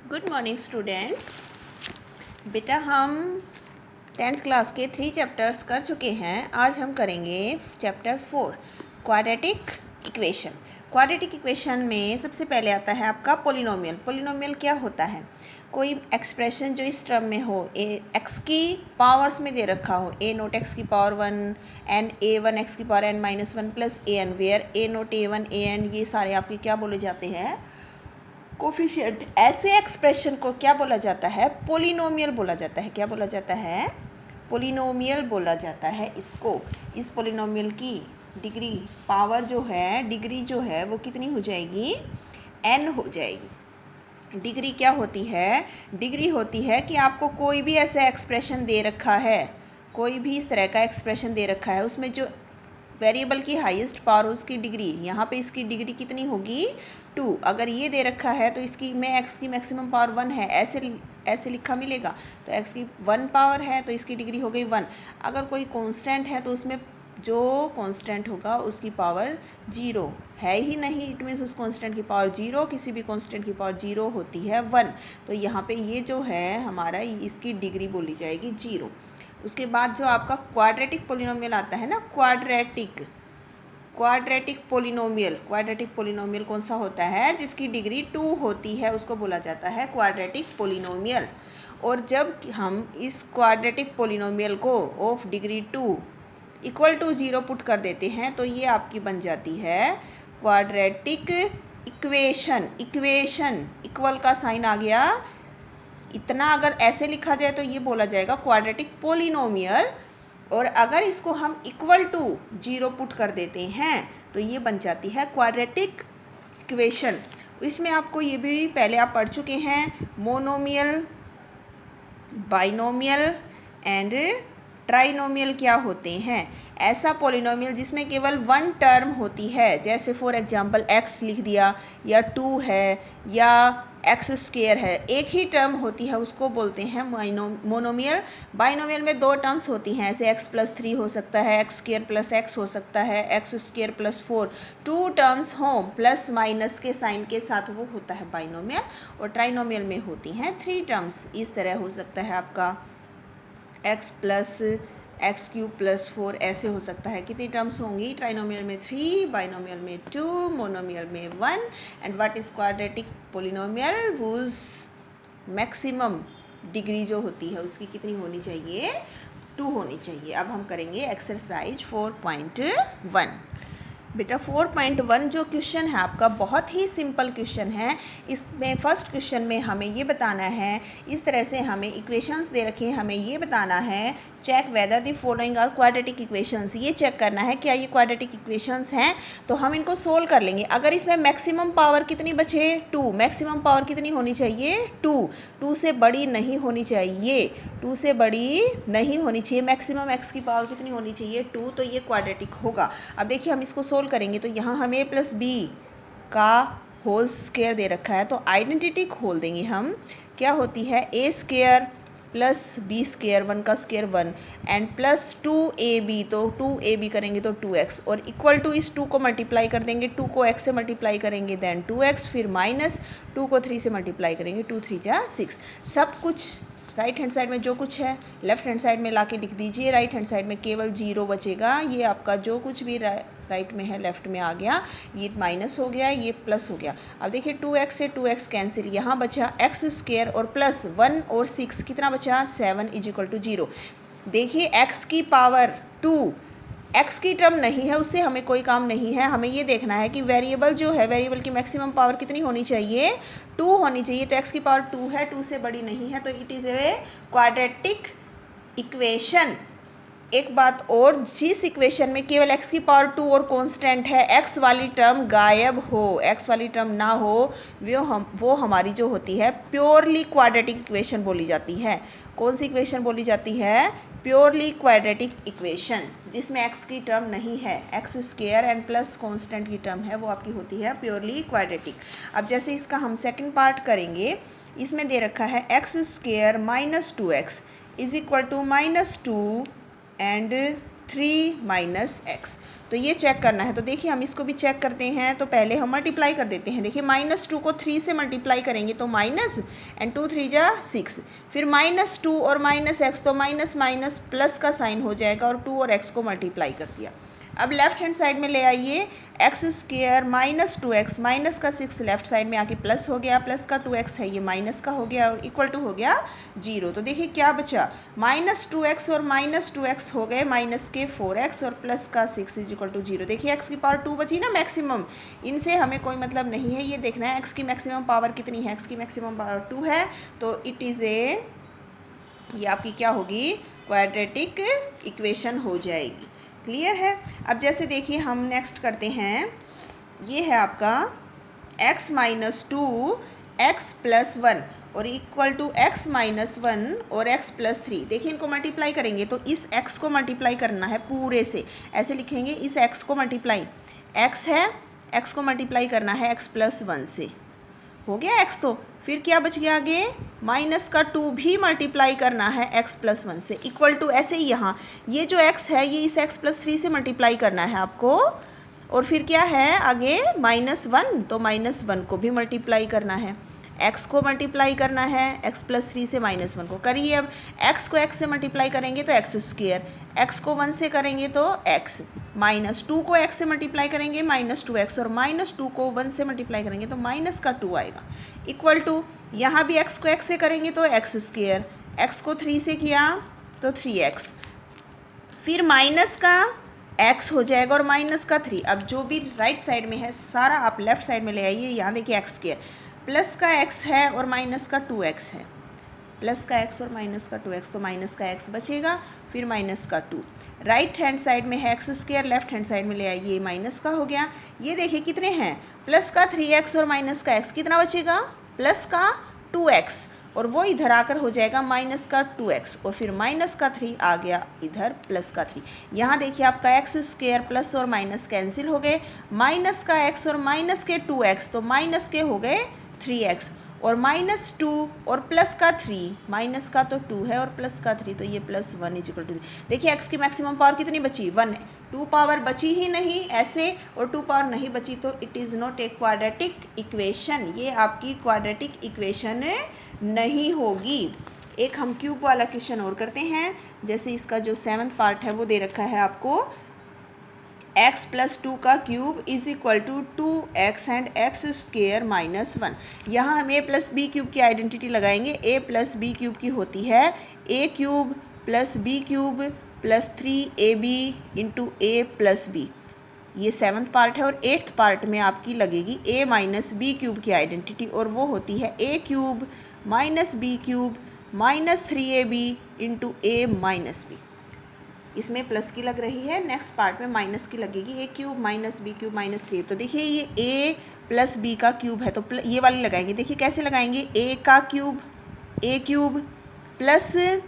Good morning students. बेटा हम 10th class के 3 चैप्टर्स कर चुके हैं। आज हम करेंगे chapter 4 quadratic equation. Quadratic equation में सबसे पहले आता है आपका पोलिनोमियल। पोलिनोमियल क्या होता है? कोई एक्सप्रेशन जो इस टर्म में हो, एक्स की पावर्स में दे रखा हो, ए नोट एक्स की power 1 and a one x की power n-1 plus a n, where a naught a one a n ये सारे आपके क्या बोले जाते हैं? कोफिशिएंट। ऐसे एक्सप्रेशन को क्या बोला जाता है? पोलिनोमियल बोला जाता है। क्या बोला जाता है? पोलिनोमियल बोला जाता है इसको। इस पोलिनोमियल की डिग्री पावर जो है, डिग्री जो है वो कितनी हो जाएगी? n हो जाएगी। डिग्री क्या होती है? डिग्री होती है कि आपको कोई भी ऐसा एक्सप्रेशन दे रखा है, कोई भी इस तरह का एक्सप्रेशन दे रखा है, उसमें जो वेरिएबल की हाईएस्ट पावर उसकी डिग्री, यहाँ पे इसकी डिग्री कितनी होगी? 2। अगर ये दे रखा है तो इसकी में x की मैक्सिमम पावर 1 है, ऐसे लिखा मिलेगा। तो x की 1 पावर है तो इसकी डिग्री हो गई 1। अगर कोई कांस्टेंट है तो उसमें जो कांस्टेंट होगा उसकी पावर 0 है ही नहीं। इट मीन्स उस कांस्टेंट की पावर 0, किसी भी कांस्टेंट की पावर 0 होती है 1। तो यहाँ पे ये जो है हमारा, इसकी डिग्री बोली जाएगी 0। उसके बाद जो आपका क्वाड्रेटिक पोलिनोमियल आता है ना, क्वाड्रेटिक पोलिनोमियल कौन सा होता है? जिसकी डिग्री 2 होती है उसको बोला जाता है क्वाड्रेटिक पोलिनोमियल। और जब हम इस क्वाड्रेटिक पोलिनोमियल को of degree 2 equal to 0 put कर देते हैं तो ये आपकी बन जाती है क्वाड्रेटिक इक्वेशन। इक्वल का साइन आ गया, इतना अगर ऐसे लिखा जाए तो ये बोला जाएगा क्वाड्रेटिक पोलिनोमियल। और अगर इसको हम इक्वल टू 0 पुट कर देते हैं तो ये बन जाती है क्वाड्रेटिक इक्वेशन। इसमें आपको ये भी पहले आप पढ़ चुके हैं, मोनोमियल, बाइनोमियल एंड ट्राइनोमियल क्या होते हैं। ऐसा पोलिनोमियल जिसमें केवल 1 टर्म होती है, जैसे फॉर एग्जांपल x लिख दिया, या 2 है, या x² है, एक ही टर्म होती है, उसको बोलते हैं मोनोमियल। बाइनोमियल में 2 टर्म्स होती हैं, ऐसे x+3 हो सकता है, x² + x हो सकता है, x² + 4। 2 टर्म्स हों प्लस माइनस के साइन के साथ, वो होता है बाइनोमियल। और ट्राइनोमियल में होती हैं 3 टर्म्स। इस तरह हो सकता है आपका x + x³ + 4, ऐसे हो सकता है। कितनी टर्म्स होंगी? ट्राइनोमियल में 3, बाइनोमियल में 2, मोनोमियल में 1। And what is quadratic polynomial? Whose maximum degree जो होती है उसकी कितनी होनी चाहिए? 2 होनी चाहिए। अब हम करेंगे एक्सरसाइज 4.1। बेटा 4.1 जो क्वेश्चन है आपका बहुत ही सिंपल क्वेश्चन है। इसमें फर्स्ट क्वेश्चन में हमें ये बताना है, इस तरह से हमें इक्वेशंस दे रखे हैं, हमें ये बताना है check whether the following are quadratic equations. ये चेक करना है क्या ये क्वाड्रेटिक इक्वेशंस हैं। तो हम इनको सोल्व कर लेंगे। अगर इसमें मैक्सिमम पावर कितनी बचे? 2। मैक्सिमम पावर कितनी होनी चाहिए? 2 से बड़ी नहीं होनी चाहिए, 2 से बड़ी नहीं होनी चाहिए। मैक्सिमम एक्स की पावर कितनी होनी चाहिए? 2। तो ये क्वाड्रेटिक होगा। अब देखिए हम इसको सोल्व करेंगे तो यहाँ हमें a+b का होल स्क्वायर दे रखा है, तो आइडेंटिटी खोल देंगे हम। क्या होती है? a² + b², 1 का स्क्वायर 1, एंड प्लस 2ab, तो 2ab करेंगे तो 2x, और इक्वल टू इस 2 को मल्टीप्लाई कर देंगे। 2 को x से मल्टीप्लाई करेंगे देन 2x, फिर माइनस 2 को 3 से मल्टीप्लाई करेंगे, 2 3 जा 6। सब कुछ राइट हैंड साइड में जो कुछ है लेफ्ट हैंड साइड में लाके लिख दीजिए। राइट हैंड साइड में केवल 0 बचेगा। ये आपका जो कुछ भी राइट में है लेफ्ट में आ गया, ये माइनस हो गया, ये प्लस हो गया। अब देखिए 2x से 2x कैंसिल, यहाँ बचा x² और प्लस 1 और 6, कितना बचा? 7 = 0। देखिए x की पावर 2, x की टर्म नहीं है, उससे हमें कोई काम नहीं है। हमें ये देखना है कि वेरिएबल जो है, वेरिएबल की मैक्सिमम पावर कितनी होनी चाहिए? 2 होनी चाहिए। तो x की पावर 2 है, 2 से बड़ी नहीं है, तो it is a quadratic equation. एक बात और, जिस इक्वेशन में केवल x की पावर 2 और कांस्टेंट है, x वाली टर्म गायब हो, x वाली टर्म ना हो, वो हमारी जो होती है प्योरली क्वाड्रेटिक इक्वेशन बोली जाती है। कौन सी इक्वेशन बोली जाती है? प्योरली क्वाड्रेटिक इक्वेशन, जिसमें x की टर्म नहीं है, x² एंड प्लस कांस्टेंट की टर्म है, वो आपकी होती है प्योरली क्वाड्रेटिक। अब जैसे इसका हम सेकंड पार्ट करेंगे, इसमें दे रखा है x² - 2x = -2 एंड 3 - x। तो ये चेक करना है। तो देखिए हम इसको भी चेक करते हैं। तो पहले हम मल्टीप्लाई कर देते हैं। देखिए -2 को 3 से मल्टीप्लाई करेंगे तो माइनस, एंड 2 3 जा 6, फिर -2 और -x, तो माइनस माइनस प्लस का साइन हो जाएगा और 2 और x को मल्टीप्लाई कर दिया। अब लेफ्ट हैंड साइड में ले आइए, एक्स स्क्वेयर -2x, माइनस का 6 लेफ्ट साइड में आके प्लस हो गया, प्लस का 2x है ये माइनस का हो गया और इक्वल टू हो गया 0। तो देखिए क्या बचा, -2x और -2x हो गए माइनस के 4x और प्लस का 6 इज इक्वल टू 0। देखिए x की पावर 2 बची ना मैक्सिमम, इनसे हमें कोई मतलब नहीं है, ये देखना है x की मैक्सिमम पावर कितनी है। x की मैक्सिमम पावर 2 है, तो इट इज़ ये आपकी क्या होगी, क्वाड्रेटिक इक्वेशन हो जाएगी। क्लियर है। अब जैसे देखिए हम नेक्स्ट करते हैं, ये है आपका x - 2 x + 1 और इक्वल टू x - 1 और x + 3। देखिए इनको मल्टीप्लाई करेंगे तो इस x को मल्टीप्लाई करना है पूरे से, ऐसे लिखेंगे, इस x को मल्टीप्लाई, x है, x को मल्टीप्लाई करना है x + 1 से, हो गया x। तो फिर क्या बच गया आगे, माइनस का 2 भी मल्टीप्लाई करना है x + 1 से, इक्वल टू ऐसे ही यहाँ ये जो x है ये इस x + 3 से मल्टीप्लाई करना है आपको, और फिर क्या है आगे -1, तो -1 को भी मल्टीप्लाई करना है, x को मल्टीप्लाई करना है x + 3 से -1 को करिए। अब x को x से मल्टीप्लाई करेंगे तो x², x को 1 से करेंगे तो x, -2 को x से मल्टीप्लाई करेंगे -2x और -2 को 1 से मल्टीप्लाई करेंगे तो -2 आएगा, इक्वल टू यहाँ भी x को x से करेंगे तो x², x को 3 से किया तो 3x, फिर माइनस का x हो जाएगा और माइनस का 3। अब जो भी राइट साइड में है सारा आप लेफ्ट साइड में ले आइए, यहाँ देखिए x², प्लस का x है और माइनस का 2x है, प्लस का x और माइनस का 2x, तो माइनस का x बचेगा, फिर माइनस का 2। राइट हैंड साइड में है x², लेफ्ट हैंड साइड में ले आइए, माइनस का हो गया। ये देखिए कितने हैं, प्लस का 3x और माइनस का x, कितना बचेगा, प्लस का 2x, और वो इधर आकर हो जाएगा माइनस का 2x, और फिर माइनस का 3 आ गया इधर, प्लस का 3। यहाँ देखिए आपका x² प्लस और माइनस कैंसिल हो गए, माइनस का x और माइनस के 2x, तो माइनस के हो गए 3x, और -2 और प्लस का 3, माइनस का तो 2 है और प्लस का 3, तो ये +1 इज इक्वल टू। देखिए x की मैक्सिमम पावर कितनी बची, 1 है, 2 पावर बची ही नहीं ऐसे, और 2 पावर नहीं बची तो it is not a quadratic equation, ये आपकी क्वाड्रेटिक इक्वेशन नहीं होगी। एक हम क्यूब वाला क्वेश्चन और करते हैं, जैसे इसका जो 7th पार्ट है वो दे रखा है आपको, x + 2 का cube is equal to 2x and x² - 1। यहाँ हम a + b क्यूब की आइडेंटिटी लगाएंगे। a + b क्यूब की होती है a³ + b³ + 3ab × a + b। ये 7th पार्ट है, और 8th पार्ट में आपकी लगेगी a - b क्यूब की आइडेंटिटी, और वो होती है a³ - b³ - 3ab × a - b। इसमें प्लस की लग रही है, नेक्स्ट पार्ट में माइनस की लगेगी, a³ - b³ - 3। तो देखिए ये a + b का क्यूब है, तो ये वाली लगाएंगे। देखिए कैसे लगाएंगे, a³ +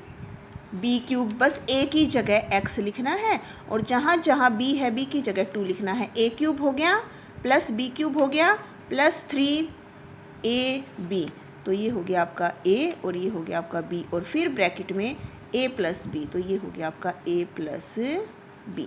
b³, बस a की जगह x लिखना है, और जहाँ जहाँ b है b की जगह 2 लिखना है। a³ हो गया प्लस b³ हो गया प्लस 3ab, तो ये हो गया आपका a और ये हो गया आपका b, और फिर ब्रैकेट में a + b, तो ये हो गया आपका a + b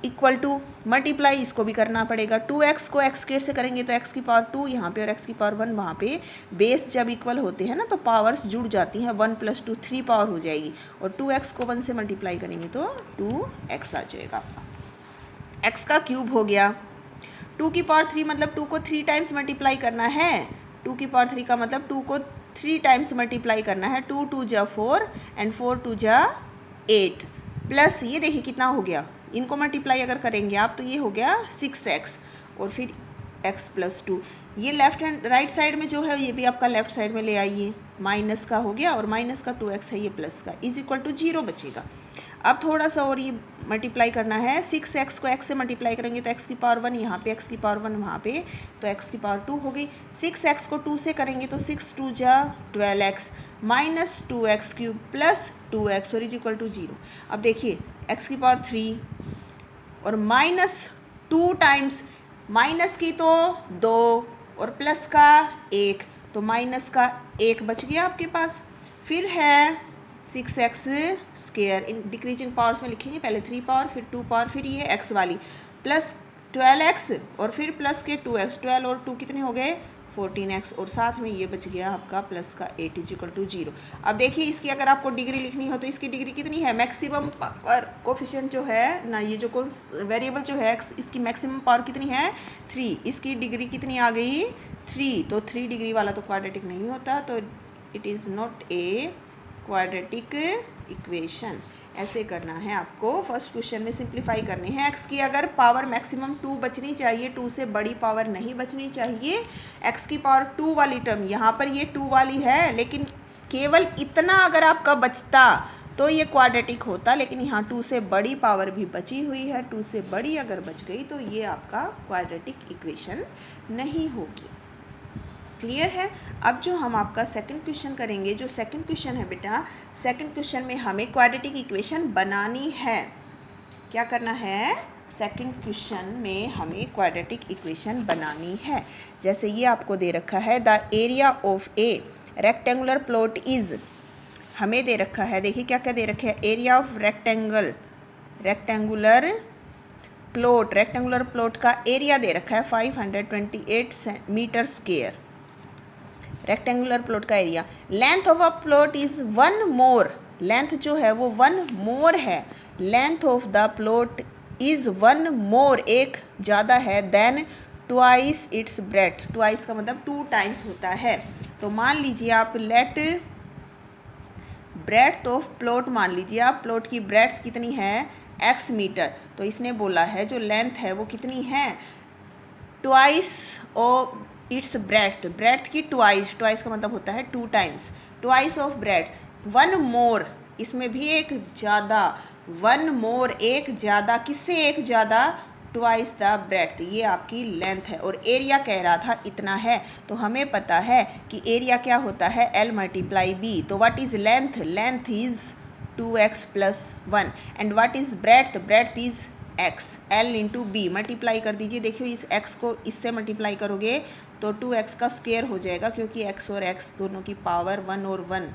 equal to multiply, इसको भी करना पड़ेगा। 2x को x² से करेंगे तो x की पावर 2 यहाँ पे और x की पावर 1 वहाँ पे, बेस जब इक्वल होते हैं ना तो पावर्स जुड़ जाती हैं, 1 + 2 3 पावर हो जाएगी, और 2x को 1 से मल्टीप्लाई करेंगे तो 2x आ जाएगा आपका। x का क्यूब हो गया, 2 की पावर 3 मतलब 2 को 3 टाइम्स मल्टीप्लाई करना है, 2 की पावर 3 का मतलब 2 को 3 टाइम्स मल्टीप्लाई करना है, 2 × 2 = 4 एंड 4 × 2 = 8, प्लस ये देखिए कितना हो गया, इनको मल्टीप्लाई अगर करेंगे आप तो ये हो गया 6x, और फिर x + 2। ये लेफ्ट हैंड राइट साइड में जो है ये भी आपका लेफ्ट साइड में ले आइए, माइनस का हो गया और माइनस का 2x है, ये प्लस का इज इक्वल टू 0 बचेगा। अब थोड़ा सा और ये मल्टीप्लाई करना है, 6x को x से मल्टीप्लाई करेंगे तो x की पावर 1 यहाँ पे, x की पावर 1 वहाँ पे, तो x की पावर 2 हो गई। 6x को 2 से करेंगे तो 6 × 2 = 12x minus 2x³ plus 2x और इज इक्वल टू 0। अब देखिए x की पावर 3 और -2 टाइम्स, माइनस की तो 2 और प्लस का 1, तो माइनस का 1 बच गया आपके पास। फिर है 6x² इन डिक्रीजिंग पावर्स में लिखेंगे, पहले 3 पावर फिर 2 पावर फिर ये x वाली प्लस 12x और फिर प्लस के 2x, 12 और 2 कितने हो गए 14x, और साथ में ये बच गया आपका प्लस का 8 = 0। अब देखिए इसकी अगर आपको डिग्री लिखनी हो तो इसकी डिग्री कितनी है, मैक्सिमम पावर कोफिशिएंट जो है ना, ये जो वेरिएबल जो है x, इसकी मैक्सिमम पावर कितनी है 3, इसकी डिग्री कितनी आ गई 3, तो 3 डिग्री वाला तो क्वाड्रेटिक नहीं होता, तो it is not a quadratic equation. ऐसे करना है आपको, फर्स्ट क्वेश्चन में सिंप्लीफाई करनी है। x की अगर पावर मैक्सिमम 2 बचनी चाहिए, 2 से बड़ी पावर नहीं बचनी चाहिए। x की पावर 2 वाली टर्म यहाँ पर ये 2 वाली है, लेकिन केवल इतना अगर आपका बचता तो ये क्वाड्रेटिक होता, लेकिन यहाँ 2 से बड़ी पावर भी बची हुई है, 2 से बड़ी अगर बच गई तो ये आपका क्वाड्रेटिक इक्वेशन नहीं होगी। क्लियर है। अब जो हम आपका सेकंड क्वेश्चन करेंगे, जो सेकंड क्वेश्चन है बेटा, सेकंड क्वेश्चन में हमें क्वाड्रेटिक इक्वेशन बनानी है। क्या करना है, सेकंड क्वेश्चन में हमें क्वाड्रेटिक इक्वेशन बनानी है। जैसे ये आपको दे रखा है, the area of A rectangular plot is, हमें दे रखा है, देखिए क्या क्या दे रखे है, एरिया ऑफ रेक्टेंगुलर प्लॉट का एरिया दे रखा है 528 मीटर स्क्वायर, रेक्टेंगुलर प्लॉट का area. Length of a plot is 1 more, length जो है वो 1 मोर है, length of the plot is 1 मोर, एक ज़्यादा है, then twice its breadth, twice का मतलब 2 टाइम्स होता है। तो मान लीजिए आप लेट ब्रेड्थ ऑफ प्लॉट, मान लीजिए आप प्लॉट की ब्रेड्थ कितनी है x मीटर, तो इसने बोला है जो लेंथ है वो कितनी है ट्वाइस ऑफ इट्स ब्रेड्थ की ट्वाइस का मतलब होता है 2 टाइम्स, ट्वाइस ऑफ ब्रेड्थ, 1 मोर, इसमें भी एक ज़्यादा, 1 मोर एक ज़्यादा, किससे एक ज़्यादा, ट्वाइस द ब्रेड्थ, ये आपकी लेंथ है। और एरिया कह रहा था इतना है, तो हमें पता है कि एरिया क्या होता है L × B। तो what is length, length is 2x + 1, and what is breadth is x, L × B, multiply कर दीजिए। देखिए इस x को इससे मल्टीप्लाई करोगे तो 2x का स्क्वायर हो जाएगा, क्योंकि x और x दोनों की पावर 1 और 1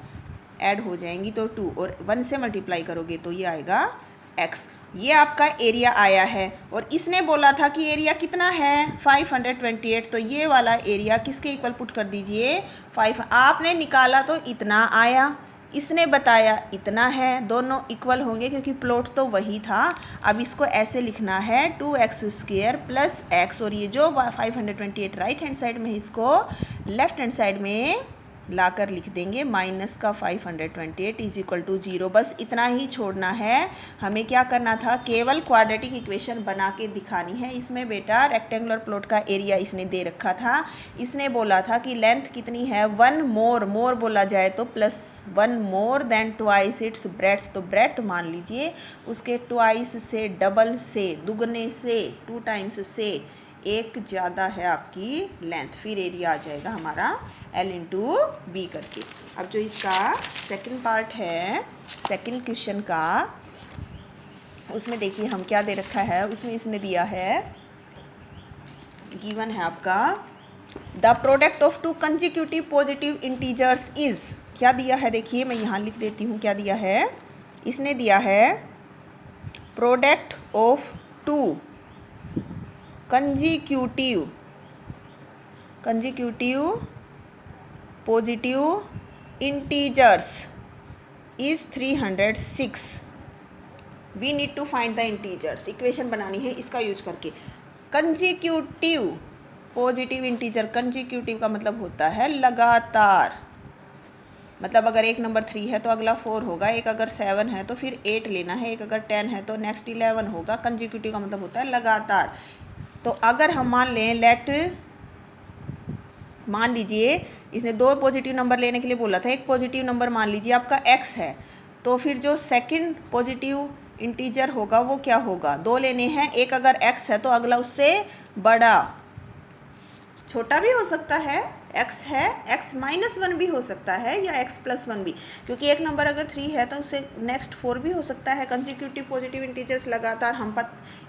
ऐड हो जाएंगी, तो 2 और 1 से मल्टीप्लाई करोगे तो ये आएगा x। ये आपका एरिया आया है, और इसने बोला था कि एरिया कितना है 528, तो ये वाला एरिया किसके इक्वल पुट कर दीजिए 5, आपने निकाला तो इतना आया, इसने बताया इतना है, दोनों इक्वल होंगे क्योंकि प्लॉट तो वही था। अब इसको ऐसे लिखना है 2x² + x, और ये जो 528 राइट हैंड साइड में है इसको लेफ्ट हैंड साइड में लाकर लिख देंगे, माइनस का 528 = 0। बस इतना ही छोड़ना है। हमें क्या करना था, केवल क्वाड्रेटिक इक्वेशन बना के दिखानी है। इसमें बेटा रेक्टेंगुलर प्लॉट का एरिया इसने दे रखा था, इसने बोला था कि लेंथ कितनी है 1 मोर, मोर बोला जाए तो +1 more than twice its breadth, तो ब्रेड्थ मान लीजिए उसके ट्वाइस से, डबल से, दुगने से, 2 टाइम्स से एक ज़्यादा है आपकी लेंथ, फिर एरिया आ जाएगा हमारा L × B करके। अब जो इसका सेकंड पार्ट है सेकंड क्वेश्चन का, उसमें देखिए हम क्या दे रखा है, उसमें इसने दिया है, गिवन है आपका, the product of 2 consecutive positive integers is, क्या दिया है देखिए, मैं यहाँ लिख देती हूँ क्या दिया है, इसने दिया है product of 2 consecutive positive integers is 306, we need to find the integers, equation बनानी है इसका यूज करके। कंसेक्यूटिव पॉजिटिव इंटीजर, कंसेक्यूटिव का मतलब होता है लगातार, मतलब अगर एक नंबर 3 है तो अगला 4 होगा, एक अगर 7 है तो फिर 8 लेना है, एक अगर 10 है तो नेक्स्ट 11 होगा। कंसेक्यूटिव का मतलब होता है लगातार। तो अगर हम मान लीजिए इसने 2 पॉजिटिव नंबर लेने के लिए बोला था, एक पॉजिटिव नंबर मान लीजिए आपका x है, तो फिर जो सेकंड पॉजिटिव इंटीजर होगा वो क्या होगा, 2 लेने हैं, एक अगर x है तो अगला उससे बड़ा, छोटा भी हो सकता है, x है, x - 1 भी हो सकता है, या x + 1 भी, क्योंकि एक नंबर अगर 3 है तो उससे नेक्स्ट 4 भी हो सकता है। कंसेक्यूटिव पॉजिटिव इंटीजर्स लगातार हम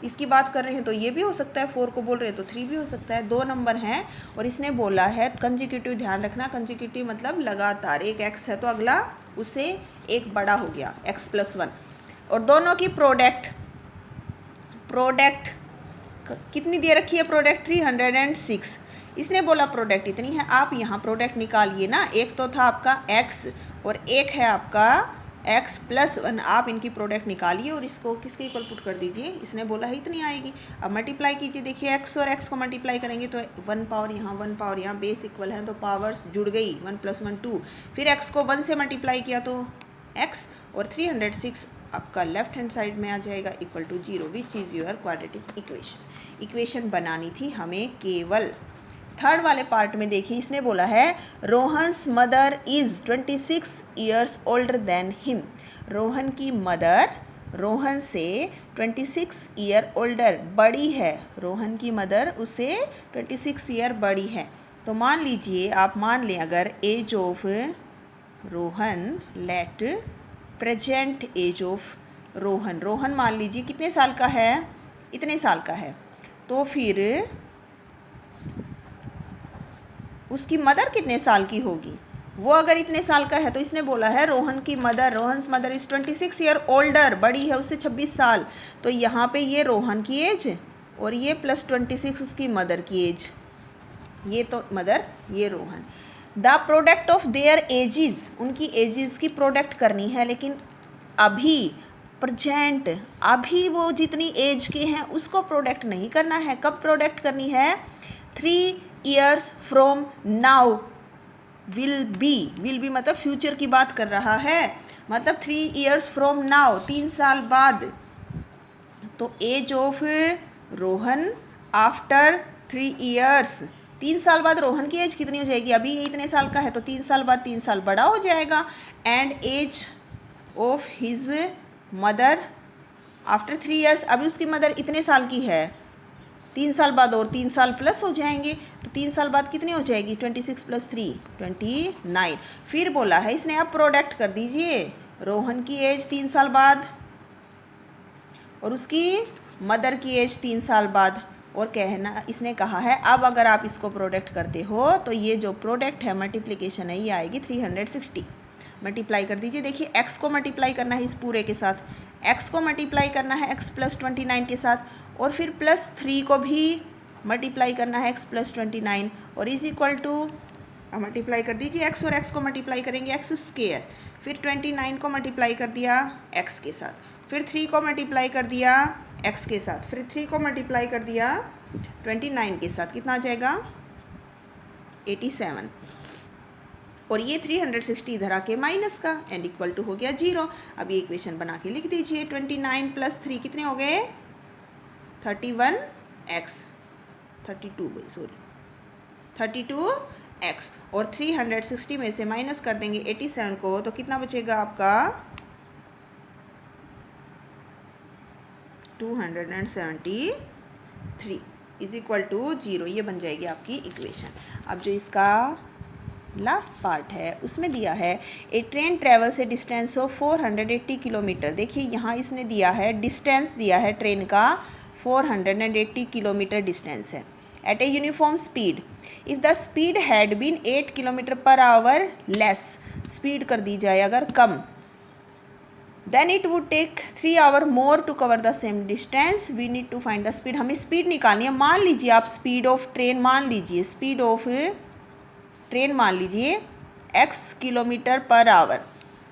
इसकी बात कर रहे हैं तो ये भी हो सकता है, 4 को बोल रहे हैं तो 3 भी हो सकता है, 2 नंबर हैं, और इसने बोला है कंसेक्यूटिव, ध्यान रखना कंसेक्यूटिव मतलब लगातार, एक x है तो अगला उससे एक बड़ा हो गया, x + 1, और दोनों की प्रोडक्ट कितनी दे रखी है प्रोडक्ट 306। इसने बोला प्रोडक्ट इतनी है, आप यहाँ प्रोडक्ट निकालिए ना। एक तो था आपका x और एक है आपका x प्लस 1। आप इनकी प्रोडक्ट निकालिए और इसको किसके इक्वल पुट कर दीजिए। इसने बोला है इतनी आएगी। अब मल्टीप्लाई कीजिए, देखिए x और x को मल्टीप्लाई करेंगे तो 1 पावर यहाँ 1 पावर यहाँ, बेस इक्वल है तो पावर्स जुड़ गई, 1 + 1 2। फिर x को 1 से मल्टीप्लाई किया तो x, और 306 आपका लेफ्ट हैंड साइड में आ जाएगा equal to 0, which is your quadratic equation. Equation बनानी थी हमें केवल। थर्ड वाले पार्ट में देखिए, इसने बोला है Rohan's mother is 26 years older than him. Rohan की मदर रोहन से 26 ईयर ओल्डर बड़ी है। रोहन की मदर उससे 26 ईयर बड़ी है। तो मान लीजिए, आप मान लें अगर age of Rohan, let present age of Rohan, Rohan मान लीजिए कितने साल का है, इतने साल का है। तो फिर उसकी मदर कितने साल की होगी, वो अगर इतने साल का है तो इसने बोला है रोहन की mother, Rohan's mother is 26 year older, बड़ी है उससे 26 साल। तो यहाँ पे ये रोहन की एज और ये प्लस 26 उसकी मदर की एज, ये तो मदर ये Rohan. The product of their edges, उनकी एजिज की प्रोडक्ट करनी है, लेकिन अभी प्रेजेंट, अभी वो जितनी एज के हैं उसको प्रोडक्ट नहीं करना है। कब प्रोडक्ट करनी है, 3 years from now will be मतलब फ्यूचर की बात कर रहा है, मतलब 3 ईयर्स फ्रॉम नाउ, 3 साल बाद। तो age of Rohan after 3 years, 3 साल बाद रोहन की एज कितनी हो जाएगी, अभी ये इतने साल का है तो 3 साल बाद 3 साल बड़ा हो जाएगा। And age of his mother after 3 years, अभी उसकी मदर इतने साल की है, 3 साल बाद और 3 साल प्लस हो जाएंगे, तो 3 साल बाद कितनी हो जाएगी, 26 + 3 29। फिर बोला है इसने अब प्रोडक्ट कर दीजिए रोहन की एज 3 साल बाद और उसकी मदर की एज 3 साल बाद, और कहना इसने कहा है अब अगर आप इसको प्रोडक्ट करते हो तो ये जो प्रोडक्ट है मल्टीप्लिकेशन है ये आएगी 360। मल्टीप्लाई कर दीजिए, देखिए x को मल्टीप्लाई करना है इस पूरे के साथ, x को मल्टीप्लाई करना है x + 29 के साथ, और फिर +3 को भी मल्टीप्लाई करना है x + 29, और इज इक्वल टू मल्टीप्लाई कर दीजिए x और x को मल्टीप्लाई करेंगे x², फिर 29 को मल्टीप्लाई कर दिया x के साथ, फिर 3 को मल्टीप्लाई कर दिया x के साथ, फिर 3 को मल्टीप्लाई कर दिया 29 के साथ, कितना आ जाएगा 87, और ये 360 इधर आके माइनस का, एंड इक्वल टू हो गया 0। अब ये इक्वेशन बना के लिख दीजिए, 29 + 3 कितने हो गए 31x, 32x, और 360 में से माइनस कर देंगे 87 को, तो कितना बचेगा आपका 273 इज इक्वल टू 0। ये बन जाएगी आपकी इक्वेशन। अब जो इसका लास्ट पार्ट है उसमें दिया है a train travels a distance of 480 kilometre. देखिए यहाँ इसने दिया है डिस्टेंस, दिया है ट्रेन का 480 किलोमीटर डिस्टेंस है at a uniform speed. If the speed had been 8 km/h less, speed कर दी जाए अगर कम, then it would take 3 hours more to cover the same distance. We need to find the speed. हमें speed निकालनी है। मान लीजिए आप स्पीड ऑफ ट्रेन मान लीजिए, स्पीड ऑफ ट्रेन मान लीजिए x km/h।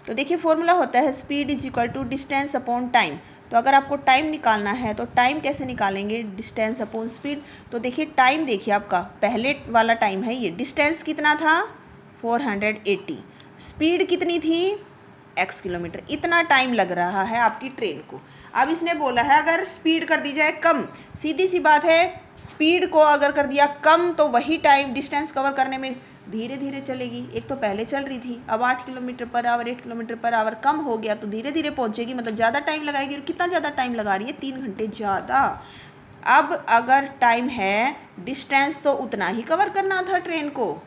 तो देखिए फॉर्मूला होता है speed is equal to distance upon time. तो अगर आपको टाइम निकालना है तो टाइम कैसे निकालेंगे, डिस्टेंस अपॉन स्पीड। तो देखिए टाइम, देखिए आपका पहले वाला टाइम है ये, डिस्टेंस कितना था 480, स्पीड कितनी थी x किलोमीटर, इतना टाइम लग रहा है आपकी ट्रेन को। अब इसने बोला है अगर स्पीड कर दी जाए कम, सीधी सी बात है स्पीड को अगर कर दिया कम तो वही टाइम डिस्टेंस कवर करने में धीरे धीरे चलेगी। एक तो पहले चल रही थी, अब 8 km/h 8 km/h कम हो गया तो धीरे धीरे पहुंचेगी, मतलब ज़्यादा टाइम लगाएगी। और कितना ज़्यादा टाइम लगा रही है, 3 घंटे ज़्यादा। अब अगर टाइम है, डिस्टेंस तो उतना ही कवर करना था ट्रेन को।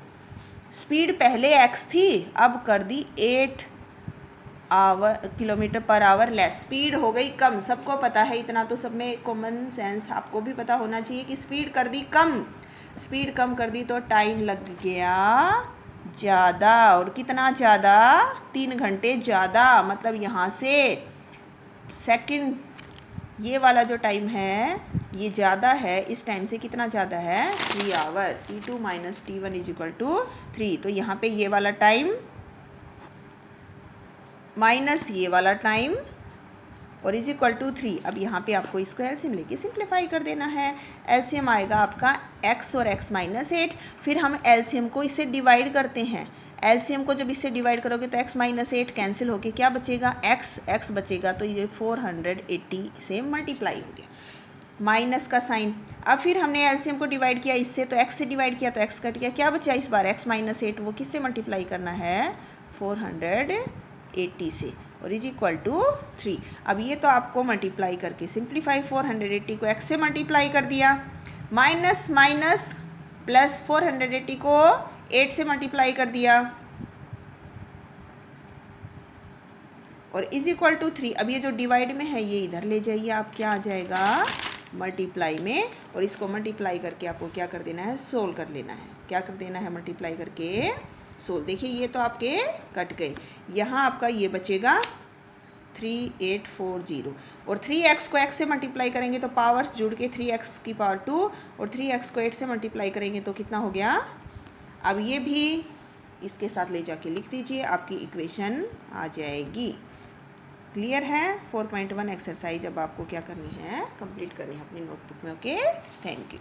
स्पीड पहले x थी, अब कर दी 8 km/h लेस, स्पीड हो गई कम। सबको पता है, इतना तो सब में कॉमन सेंस आपको भी पता होना चाहिए कि स्पीड कर दी कम, स्पीड कम कर दी तो टाइम लग गया ज़्यादा। और कितना ज़्यादा, 3 घंटे ज़्यादा। मतलब यहाँ से सेकंड, ये वाला जो टाइम है ये ज़्यादा है इस टाइम से, कितना ज़्यादा है 3 hour. T2 minus T1 is equal to 3। तो यहाँ पे ये वाला टाइम माइनस ये वाला टाइम और इज इक्वल टू 3। अब यहाँ पे आपको इसको एलसीएम लेके सिंप्लीफाई कर देना है। एलसीएम आएगा आपका x और x माइनस 8। फिर हम एलसीएम को इससे डिवाइड करते हैं। एलसीएम को जब इससे डिवाइड करोगे तो x माइनस 8 कैंसिल होके क्या बचेगा, x बचेगा। तो ये 480 से मल्टीप्लाई हो गया, माइनस का साइन। अब फिर हमने एलसीएम को डिवाइड किया इससे, तो x से डिवाइड किया तो x कट गया, क्या बचा इस बार x माइनस 8, वो किससे मल्टीप्लाई करना है 480 से और इज इक्वल टू 3। अब ये तो आपको मल्टीप्लाई करके सिंप्लीफाई, 480 को x से मल्टीप्लाई कर दिया, माइनस माइनस प्लस 480 को 8 से मल्टीप्लाई कर दिया और इज इक्वल टू 3। अब ये जो डिवाइड में है ये इधर ले जाइए, आप क्या आ जाएगा मल्टीप्लाई में, और इसको मल्टीप्लाई करके आपको क्या कर देना है, सोल्व कर लेना है। क्या कर देना है, मल्टीप्लाई करके सोल्व। देखिए ये तो आपके कट गए, यहाँ आपका ये बचेगा 3840 और 3x को x से मल्टीप्लाई करेंगे तो पावर्स जुड़ के 3x की पावर 2 और 3x को 8 से मल्टीप्लाई करेंगे तो कितना हो गया। अब ये भी इसके साथ ले जाके लिख दीजिए, आपकी इक्वेशन आ जाएगी। क्लियर है। 4.1 एक्सरसाइज अब आपको क्या करनी है, कंप्लीट करनी है अपनी नोटबुक में। Okay, thank you.